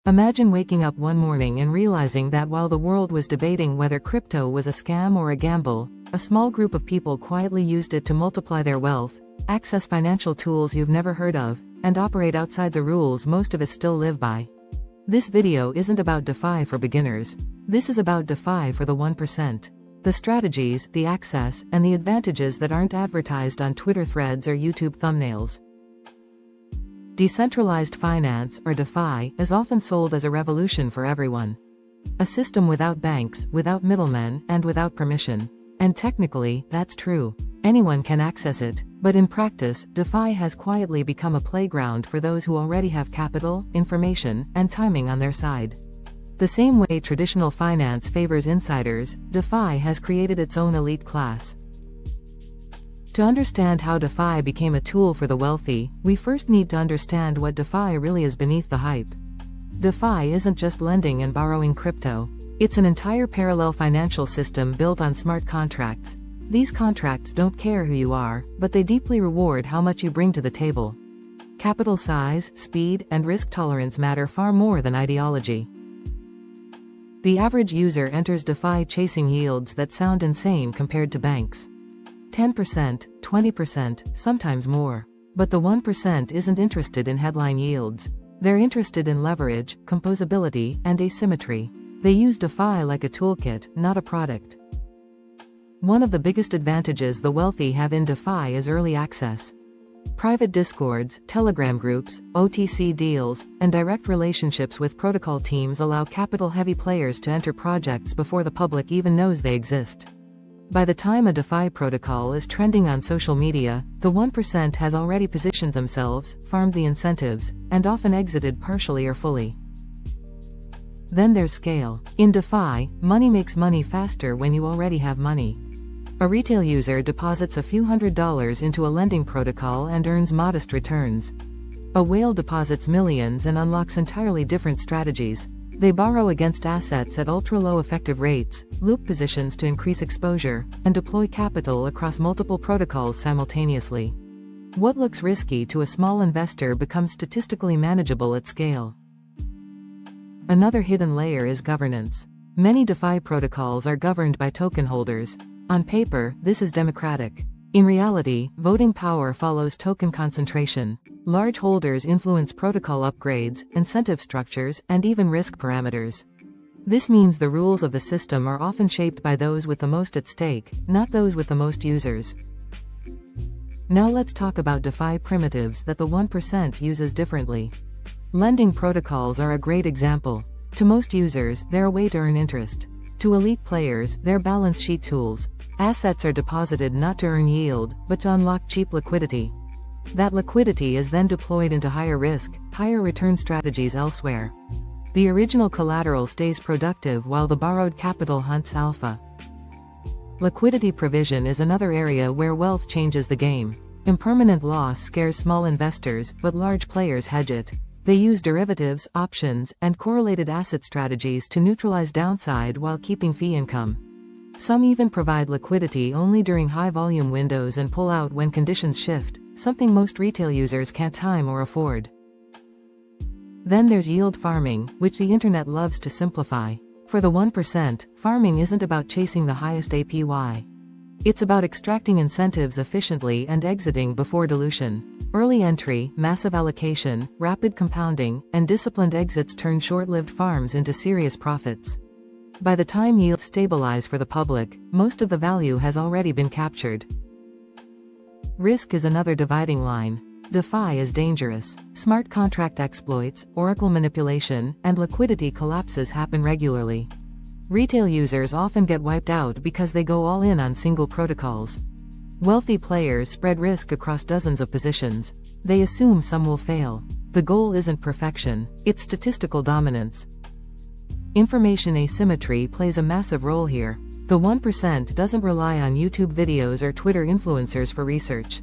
Imagine waking up one morning and realizing that while the world was debating whether crypto was a scam or a gamble, a small group of people quietly used it to multiply their wealth, access financial tools you've never heard of, and operate outside the rules most of us still live by. This video isn't about DeFi for beginners. This is about DeFi for the 1%. The strategies, the access, and the advantages that aren't advertised on Twitter threads or YouTube thumbnails. Decentralized finance, or DeFi, is often sold as a revolution for everyone. A system without banks, without middlemen, and without permission. And technically, that's true. Anyone can access it, but in practice, DeFi has quietly become a playground for those who already have capital, information, and timing on their side. The same way traditional finance favors insiders, DeFi has created its own elite class. To understand how DeFi became a tool for the wealthy, we first need to understand what DeFi really is beneath the hype. DeFi isn't just lending and borrowing crypto. It's an entire parallel financial system built on smart contracts. These contracts don't care who you are, but they deeply reward how much you bring to the table. Capital size, speed, and risk tolerance matter far more than ideology. The average user enters DeFi chasing yields that sound insane compared to banks. 10%, 20%, sometimes more. But the 1% isn't interested in headline yields. They're interested in leverage, composability, and asymmetry. They use DeFi like a toolkit, not a product. One of the biggest advantages the wealthy have in DeFi is early access. Private discords, Telegram groups, OTC deals, and direct relationships with protocol teams allow capital-heavy players to enter projects before the public even knows they exist. By the time a DeFi protocol is trending on social media, the 1% has already positioned themselves, farmed the incentives, and often exited partially or fully. Then there's scale. In DeFi, money makes money faster when you already have money. A retail user deposits a few $100s into a lending protocol and earns modest returns. A whale deposits millions and unlocks entirely different strategies. They borrow against assets at ultra-low effective rates, loop positions to increase exposure, and deploy capital across multiple protocols simultaneously. What looks risky to a small investor becomes statistically manageable at scale. Another hidden layer is governance. Many DeFi protocols are governed by token holders. On paper, this is democratic. In reality, voting power follows token concentration. Large holders influence protocol upgrades, incentive structures, and even risk parameters. This means the rules of the system are often shaped by those with the most at stake, not those with the most users. Now let's talk about DeFi primitives that the 1% uses differently. Lending protocols are a great example. To most users, they're a way to earn interest. To elite players, they're balance sheet tools. Assets are deposited not to earn yield, but to unlock cheap liquidity. That liquidity is then deployed into higher risk, higher return strategies elsewhere. The original collateral stays productive while the borrowed capital hunts alpha. Liquidity provision is another area where wealth changes the game. Impermanent loss scares small investors, but large players hedge it. They use derivatives, options, and correlated asset strategies to neutralize downside while keeping fee income. Some even provide liquidity only during high-volume windows and pull out when conditions shift, something most retail users can't time or afford. Then there's yield farming, which the internet loves to simplify. For the 1%, farming isn't about chasing the highest APY. It's about extracting incentives efficiently and exiting before dilution. Early entry, massive allocation, rapid compounding, and disciplined exits turn short-lived farms into serious profits. By the time yields stabilize for the public, most of the value has already been captured. Risk is another dividing line. DeFi is dangerous. Smart contract exploits, oracle manipulation, and liquidity collapses happen regularly. Retail users often get wiped out because they go all in on single protocols. Wealthy players spread risk across dozens of positions. They assume some will fail. The goal isn't perfection, it's statistical dominance. Information asymmetry plays a massive role here. The 1% doesn't rely on YouTube videos or Twitter influencers for research.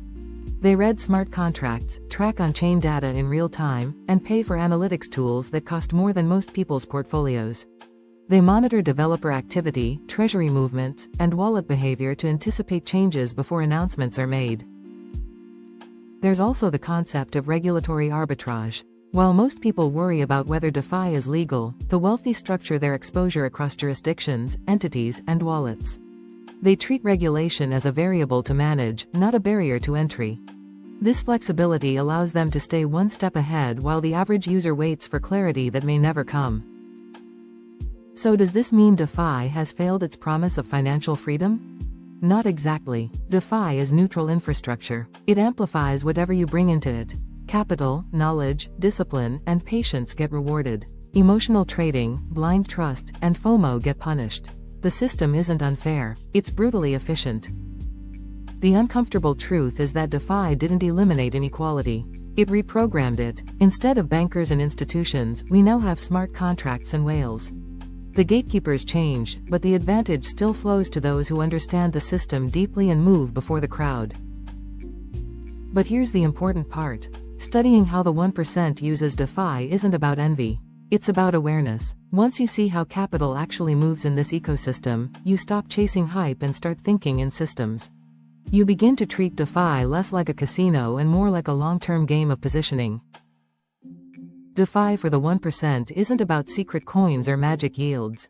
They read smart contracts, track on-chain data in real time, and pay for analytics tools that cost more than most people's portfolios. They monitor developer activity, treasury movements, and wallet behavior to anticipate changes before announcements are made. There's also the concept of regulatory arbitrage. While most people worry about whether DeFi is legal, the wealthy structure their exposure across jurisdictions, entities, and wallets. They treat regulation as a variable to manage, not a barrier to entry. This flexibility allows them to stay one step ahead while the average user waits for clarity that may never come. So does this mean DeFi has failed its promise of financial freedom? Not exactly. DeFi is neutral infrastructure. It amplifies whatever you bring into it. Capital, knowledge, discipline, and patience get rewarded. Emotional trading, blind trust, and FOMO get punished. The system isn't unfair. It's brutally efficient. The uncomfortable truth is that DeFi didn't eliminate inequality. It reprogrammed it. Instead of bankers and institutions, we now have smart contracts and whales. The gatekeepers changed, but the advantage still flows to those who understand the system deeply and move before the crowd. But here's the important part. Studying how the 1% uses DeFi isn't about envy. It's about awareness. Once you see how capital actually moves in this ecosystem, you stop chasing hype and start thinking in systems. You begin to treat DeFi less like a casino and more like a long-term game of positioning. DeFi for the 1% isn't about secret coins or magic yields.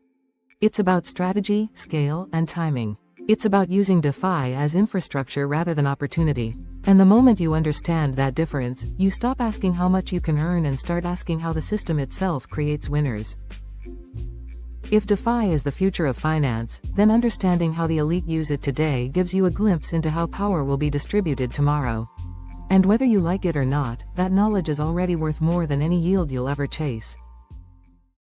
It's about strategy, scale, and timing. It's about using DeFi as infrastructure rather than opportunity. And the moment you understand that difference, you stop asking how much you can earn and start asking how the system itself creates winners. If DeFi is the future of finance, then understanding how the elite use it today gives you a glimpse into how power will be distributed tomorrow. And whether you like it or not, that knowledge is already worth more than any yield you'll ever chase.